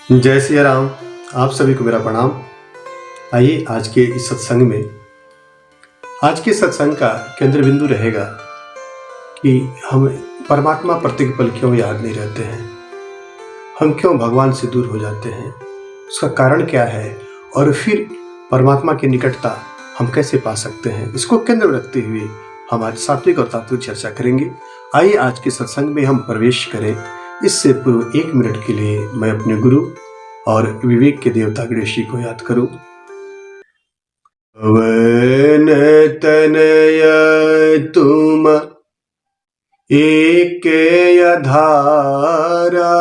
जय सिया राम। आप सभी को मेरा प्रणाम। आइए आज के इस सत्संग में, आज के सत्संग का केंद्र बिंदु रहेगा कि हम परमात्मा प्रत्येक पल क्यों याद नहीं रहते हैं, हम क्यों भगवान से दूर हो जाते हैं, उसका कारण क्या है और फिर परमात्मा की निकटता हम कैसे पा सकते हैं। इसको केंद्र में रखते हुए हम आज सात्विक और तात्विक चर्चा करेंगे। आइए आज के सत्संग में हम प्रवेश करें। इससे पूर्व 1 मिनट के लिए मैं अपने गुरु और विवेक के देवता गणेश जी को याद करूं। पवन तनय तुम एक धारा,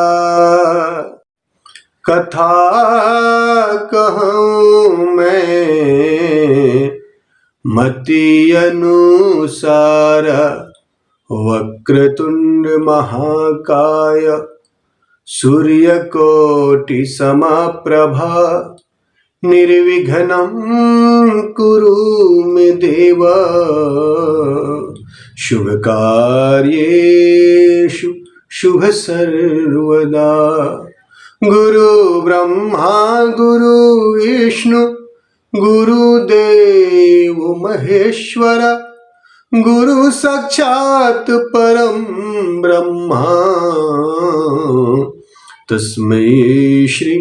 कथा कहूँ मैं मति अनुसार। वक्रतुंड महाकाय सूर्यकोटि समप्रभा, निर्विघ्नं कुरु मे देव, शुभ कार्येषु शुभ सर्वदा। गुरु ब्रह्मा गुरु विष्णु गुरुदेव महेश्वर, गुरु साक्षात परम ब्रह्मा, तस्मै श्री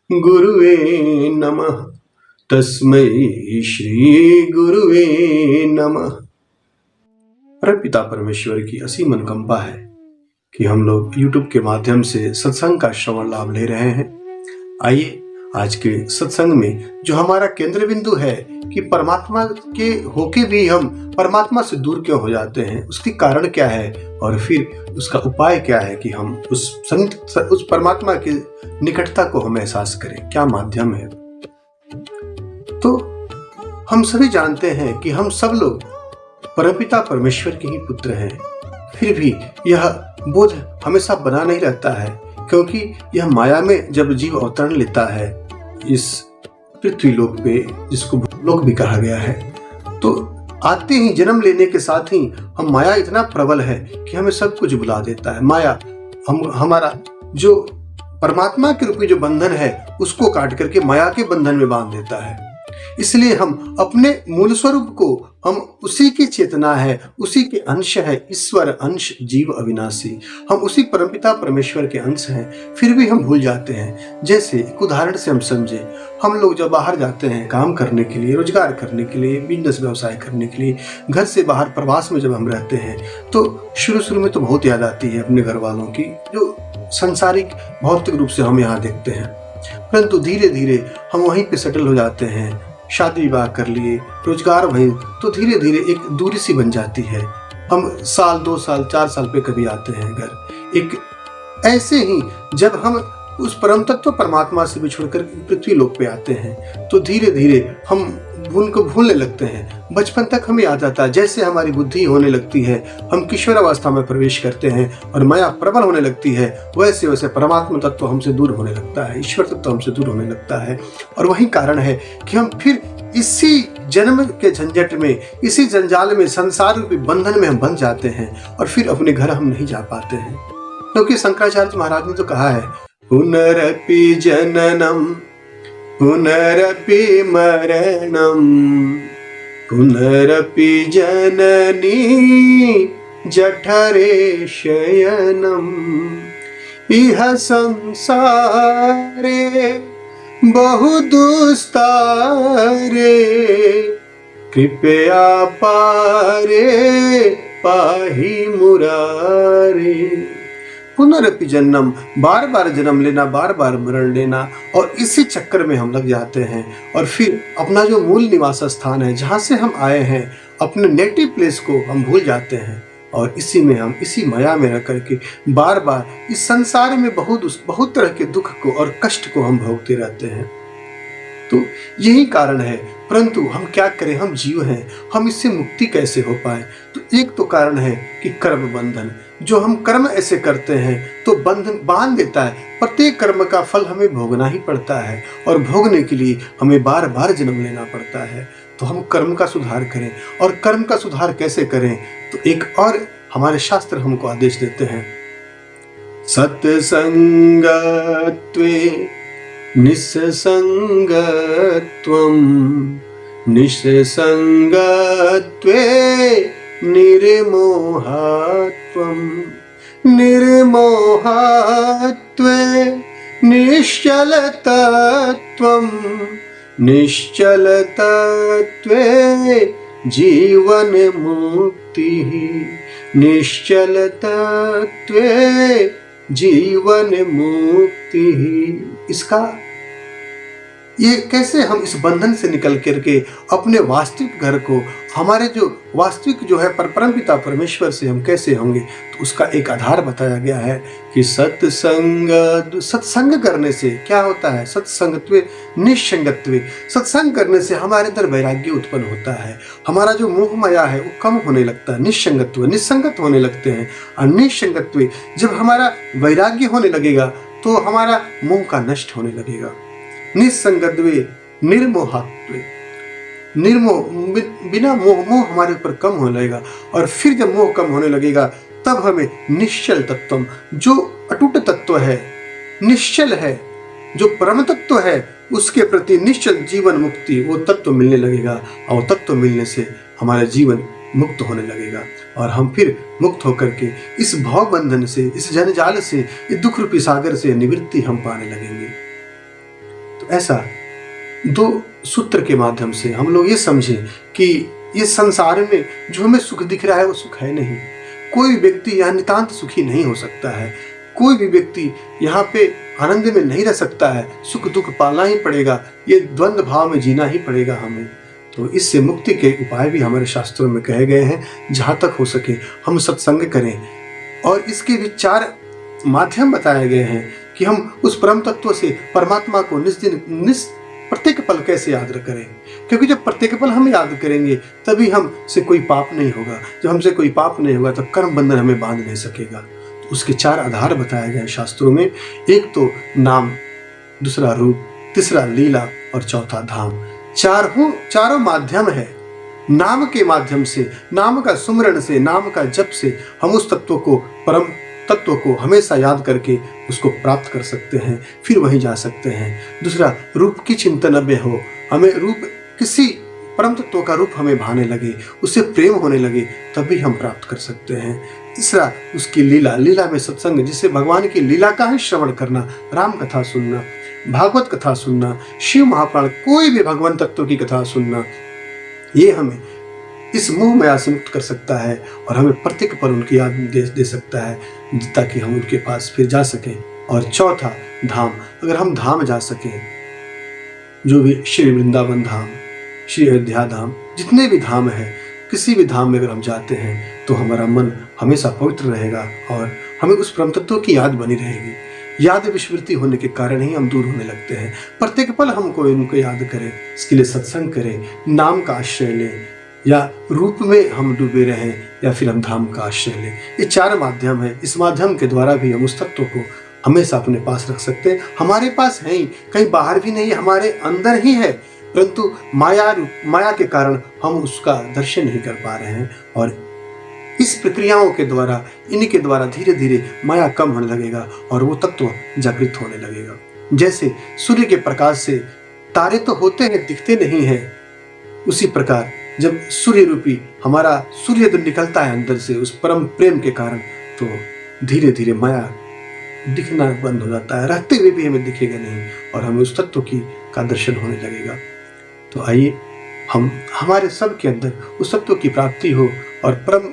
गुरुवे नमः, तस्मै श्री गुरुवे नमः। परमपिता परमेश्वर की असीम अनुकंपा है कि हम लोग YouTube के माध्यम से सत्संग का श्रवण लाभ ले रहे हैं। आइए आज के सत्संग में जो हमारा केंद्र बिंदु है कि परमात्मा के होके भी हम परमात्मा से दूर क्यों हो जाते हैं, उसकी कारण क्या है और फिर उसका उपाय क्या है कि हम उस परमात्मा की निकटता को हम एहसास करें, क्या माध्यम है। तो हम सभी जानते हैं कि हम सब लोग परमपिता परमेश्वर के ही पुत्र हैं, फिर भी यह बोध हमेशा बना नहीं रहता है, क्योंकि यह माया में जब जीव अवतरण लेता है इस पृथ्वी लोक पे, जिसको भूलोक भी कहा गया है, तो आते ही जन्म लेने के साथ ही हम माया इतना प्रबल है कि हमें सब कुछ भुला देता है। माया हमारा जो परमात्मा के रूपी जो बंधन है उसको काट करके माया के बंधन में बांध देता है। इसलिए हम अपने मूल स्वरूप को, हम उसी की चेतना है, उसी के अंश है, ईश्वर अंश जीव अविनाशी, हम उसी परमपिता परमेश्वर के अंश हैं, फिर भी हम भूल जाते हैं। जैसे एक उदाहरण से हम समझे, हम लोग जब बाहर जाते हैं काम करने के लिए, रोजगार करने के लिए, बिजनेस व्यवसाय करने के लिए, घर से बाहर प्रवास में जब हम रहते हैं तो शुरू में तो बहुत याद आती है अपने घर वालों की, जो संसारिक भौतिक रूप से हम यहाँ देखते हैं, परंतु धीरे धीरे हम वहीं पे सेटल हो जाते हैं, शादी विवाह कर लिए, रोजगार वहीं, तो धीरे धीरे एक दूरी सी बन जाती है। हम साल 2 साल 4 साल पे कभी आते हैं घर। एक ऐसे ही जब हम उस परम तत्व परमात्मा से बिछुड़कर पृथ्वी लोक पे आते हैं तो धीरे धीरे हम उनको भूलने लगते हैं। बचपन तक हमें याद आता है, जैसे हमारी बुद्धि होने लगती है, हम किशोरावस्था में प्रवेश करते हैं और माया प्रबल होने लगती है, वैसे वैसे परमात्मा तत्व हमसे दूर होने लगता है, ईश्वर तत्व हमसे दूर होने लगता है। और वही कारण है कि हम फिर इसी जन्म के झंझट में, इसी जंजाल में, संसार रूपी बंधन में हम बंध जाते हैं और फिर अपने घर हम नहीं जा पाते हैं। क्योंकि शंकराचार्य महाराज ने तो कहा है, पुनरपि जननम पुनरपि मरणम, पुनरपि जननी जठरे शयनम, इह संसारे बहु दुस्तारे, कृपया पारे पाहि मुरारे। पुनरपि जन्म, बार बार जन्म लेना, बार बार मरण लेना, और इसी चक्कर में हम लग जाते हैं और फिर अपना जो मूल निवास स्थान है, जहाँ से हम आए हैं, अपने नेटिव प्लेस को हम भूल जाते हैं और इसी में हम इसी माया में रह करके बार बार इस संसार में बहुत तरह के दुख को और कष्ट को हम भोगते रहते हैं। तो यही कारण है, परंतु हम क्या करें, हम जीव हैं, हम इससे मुक्ति कैसे हो पाए। तो एक तो कारण है कि कर्म बंधन, जो हम कर्म ऐसे करते हैं तो बंधन बांध देता है, प्रत्येक कर्म का फल हमें भोगना ही पड़ता है और भोगने के लिए हमें बार बार जन्म लेना पड़ता है। तो हम कर्म का सुधार करें, और कर्म का सुधार कैसे करें, तो एक और हमारे शास्त्र हमको आदेश देते हैं, सत्संगत्वे निस्संगत्वं निस्संगत्वे निर्मोहत्वं निर्मोहत्वे निश्चलतत्वं निश्चलतत्वे जीवन मुक्तिः निश्चलतत्वे जीवन मुक्तिः। इसका ये कैसे हम इस बंधन से निकल करके अपने वास्तविक घर को, हमारे जो वास्तविक जो है परमपिता परमेश्वर से हम कैसे होंगे, तो उसका एक आधार बताया गया है कि सत्संग करने से क्या होता है। सत्संगत्वे निस्संगत्वे, सत्संग करने से हमारे अंदर वैराग्य उत्पन्न होता है, हमारा जो मोह माया है वो कम होने लगता है। निस्संगत्व निस्संगत होने लगते हैं, और निस्संगत्वे जब हमारा वैराग्य होने लगेगा तो हमारा मोह का नष्ट होने लगेगा। निस्संगत्वे निर्मोहत्वे, बिना मोह हमारे ऊपर कम होने लगेगा, और फिर जब मोह कम होने लगेगा तब हमें निश्चल तत्व, जो अटूट तत्व है, निश्चल है, जो परम तत्व है, उसके प्रति निश्चल जीवन मुक्ति वो तत्व मिलने लगेगा, और तत्व मिलने से हमारा जीवन मुक्त होने लगेगा, और हम फिर मुक्त होकर के इस भाव बंधन से, इस जंजाल से, इस दुख रूपी सागर से निवृत्ति हम पाने लगेंगे। तो ऐसा दो सूत्र के माध्यम से हम लोग ये समझें कि ये संसार में जो हमें सुख दिख रहा है वो सुख है नहीं। कोई व्यक्ति यहाँ नितांत सुखी नहीं हो सकता है, कोई भी व्यक्ति यहाँ पे आनंद में नहीं रह सकता है, सुख दुख पालना ही पड़ेगा, ये द्वंद्व भाव में जीना ही पड़ेगा हमें। तो इससे मुक्ति के उपाय भी हमारे शास्त्रों में कहे गए हैं। जहाँ तक हो सके हम सत्संग करें, और इसके भी 4 माध्यम बताए गए हैं कि हम उस परम तत्व से परमात्मा को प्रत्येक पल कैसे याद करें, क्योंकि जब प्रत्येक पल हम याद करेंगे तभी हमसे कोई पाप नहीं होगा। जब हमसे कोई पाप नहीं होगा तो कर्म बंधन हमें बांध नहीं सकेगा। तो उसके 4 आधार बताए गए शास्त्रों में, एक तो नाम, दूसरा रूप, तीसरा लीला और चौथा धाम। चारों माध्यम है। नाम के माध्यम से, नाम का सुमरण से, नाम का जप से हम उस तत्व को, परम तत्व को हमेशा याद करके उसको प्राप्त कर सकते हैं, फिर वहीं जा सकते हैं। दूसरा, रूप की चिंतन अब हो, हमें रूप, किसी परम तत्व का रूप हमें भाने लगे, उससे प्रेम होने लगे, तभी हम प्राप्त कर सकते हैं। तीसरा, उसकी लीला, लीला में सत्संग, जिससे भगवान की लीला का ही श्रवण करना, राम कथा सुनना, भागवत कथा सुनना, शिव महापुराण, कोई भी भगवान तत्व की कथा सुनना, ये हमें इस मोह माया से मुक्त कर सकता है, और हमें प्रत्येक पल उनकी याद दे सकता है, ताकि हम उनके पास फिर जा सकें। और चौथा, धाम। अगर हम धाम जा सकें, जो भी श्री वृंदावन धाम, श्री अयोध्या धाम, जितने भी धाम हैं, किसी भी धाम में अगर हम जाते हैं तो हमारा मन हमेशा पवित्र रहेगा, और हमें उस परम तत्व की याद बनी रहेगी। याद विस्मृति होने के कारण ही हम दूर होने लगते हैं। प्रत्येक पल हमको इनको याद करें, इसके लिए सत्संग करें, नाम का आश्रय लें, या रूप में हम डूबे रहें, या फिर हम धाम का आश्रय लें। ये 4 माध्यम है। इस माध्यम के द्वारा भी हम उस तत्व को हमेशा अपने पास रख सकते हैं। हमारे पास है ही, कहीं बाहर भी नहीं, हमारे अंदर ही है, परंतु माया के कारण हम उसका दर्शन नहीं कर पा रहे हैं। और इस प्रक्रियाओं के द्वारा, इनके द्वारा धीरे धीरे माया कम होने लगेगा और वो तत्व जागृत होने लगेगा। जैसे सूर्य के प्रकाश से तारे तो होते हैं, दिखते नहीं हैं, उसी प्रकार जब सूर्य रूपी हमारा सूर्य तो निकलता है अंदर से उस परम प्रेम के कारण, तो धीरे धीरे माया दिखना बंद हो जाता है, रहते हुए भी हमें दिखेगा नहीं, और हमें उस तत्व का दर्शन होने लगेगा। तो आइए हम, हमारे सब के अंदर उस तत्व की प्राप्ति हो, और परम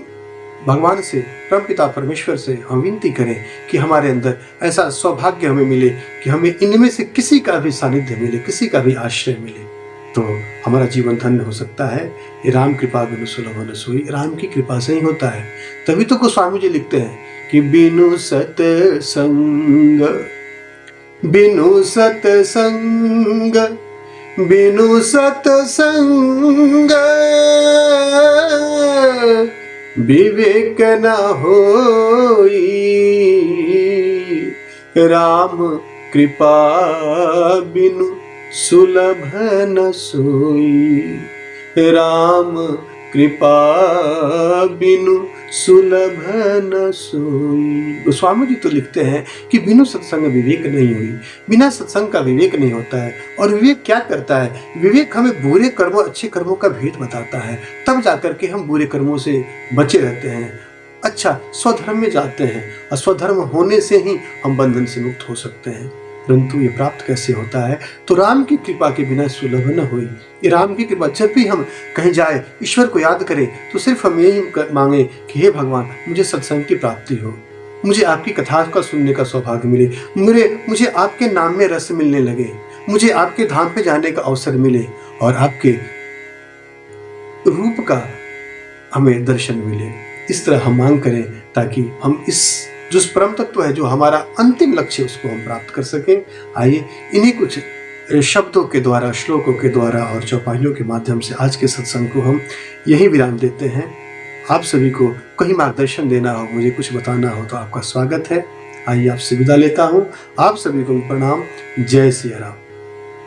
भगवान से, परम पिता परमेश्वर से हम विनती करें कि हमारे अंदर ऐसा सौभाग्य हमें मिले कि हमें इनमें से किसी का भी सानिध्य मिले, किसी का भी आश्रय मिले, तो हमारा जीवन धन्य हो सकता है। ये राम कृपा बिनु सुलभ न सोई, राम की कृपा से ही होता है। तभी तो गोस्वामी जी लिखते हैं कि बिनु सत्संग, बिनु सत्संग, बिनु सत्संग विवेक न होई, राम कृपा बिनु सुलभ न सोई, राम कृपा बिनु सुलभ न सोई। गोस्वामी जी तो लिखते हैं कि बिनु सत्संग विवेक नहीं हुई, बिना सत्संग का विवेक नहीं होता है। और विवेक क्या करता है? विवेक हमें बुरे कर्मों अच्छे कर्मों का भेद बताता है, तब जाकर के हम बुरे कर्मों से बचे रहते हैं, अच्छा स्वधर्म में जाते हैं, और स्वधर्म होने से ही हम बंधन से मुक्त हो सकते हैं। परंतु ये प्राप्त कैसे होता है? तो राम की कृपा के बिना सुलभ न हुई। ये राम की कृपा, जब भी हम कहीं जाए, ईश्वर को याद करें, तो सिर्फ हम यही मांगे कि हे भगवान, मुझे सत्संग की प्राप्ति हो, मुझे आपकी कथा का सुनने का सौभाग्य मिले, मुझे आपके नाम में रस मिलने लगे, मुझे आपके धाम पे जाने का अवसर मिले, और आपके रूप का हमें दर्शन मिले। इस तरह हम मांग करें, ताकि हम इस जो परम तत्व है, जो हमारा अंतिम लक्ष्य, उसको हम प्राप्त कर सकें। आइए इन्हीं कुछ शब्दों के द्वारा, श्लोकों के द्वारा और चौपाइयों के माध्यम से आज के सत्संग को हम यही विराम देते हैं। आप सभी को कहीं मार्गदर्शन देना हो, मुझे कुछ बताना हो, तो आपका स्वागत है। आइए आपसे विदा लेता हूँ। आप सभी को प्रणाम। जय सिया राम।